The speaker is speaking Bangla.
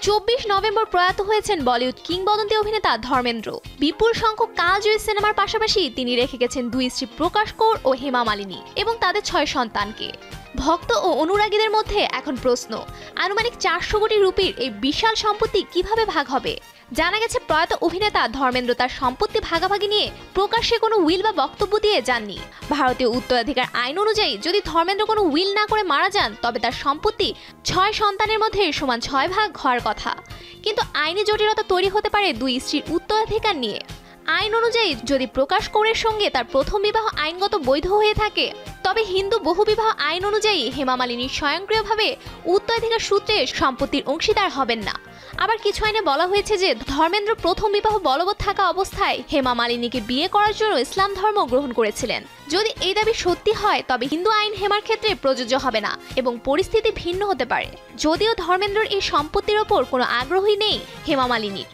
24 নভেম্বর প্রয়াত হয়েছেন বলিউড কিংবদন্তি অভিনেতা ধর্মেন্দ্র। বিপুল সংখ্যক কালজয়ী সিনেমার পাশাপাশি তিনি রেখে গেছেন 2 স্ত্রী প্রকাশ কৌর ও হেমা মালিনী এবং তাদের 6 সন্তানকে। ভক্ত ও অনুরাগীদের মধ্যে এখন প্রশ্ন, আনুমানিক 400 কোটি রুপির এই বিশাল সম্পত্তি কিভাবে ভাগ হবে। জানা গেছে প্রয়াত অভিনেতা ধর্মেন্দ্র তার সম্পত্তি ভাগাভাগি নিয়ে প্রকাশ্যে কোনো উইল বা বক্তব্য দিয়ে যাননি। ভারতীয় উত্তরাধিকার আইন অনুযায়ী যদি ধর্মেন্দ্র কোনো উইল না করে মারা যান তবে তার সম্পত্তি 6 সন্তানের মধ্যে সমান 6 ভাগ হওয়ার কথা। কিন্তু আইনি জটিলতা তৈরি হতে পারে 2 স্ত্রীর উত্তরাধিকার নিয়ে। আইন অনুযায়ী যদি প্রকাশ কৌরের সঙ্গে তার প্রথম বিবাহ আইনগত বৈধ হয়ে থাকে তবে হিন্দু বহুবিবাহ আইন অনুযায়ী হেমা মালিনী স্বয়ংক্রিয়ভাবে উত্তরাধিকার সূত্রে সম্পত্তির অংশীদার হবেন না। আবার কিছু আইনে বলা হয়েছে যে ধর্মেন্দ্র প্রথম বিবাহ বলবৎ থাকা অবস্থায় হেমা মালিনীকে বিয়ে করার জন্য ইসলাম ধর্ম গ্রহণ করেছিলেন। যদি এই দাবি সত্যি হয় তবে হিন্দু আইন হেমার ক্ষেত্রে প্রযোজ্য হবে না এবং পরিস্থিতি ভিন্ন হতে পারে। যদিও ধর্মেন্দ্রর এই সম্পত্তির ওপর কোনো আগ্রহই নেই হেমা মালিনীর।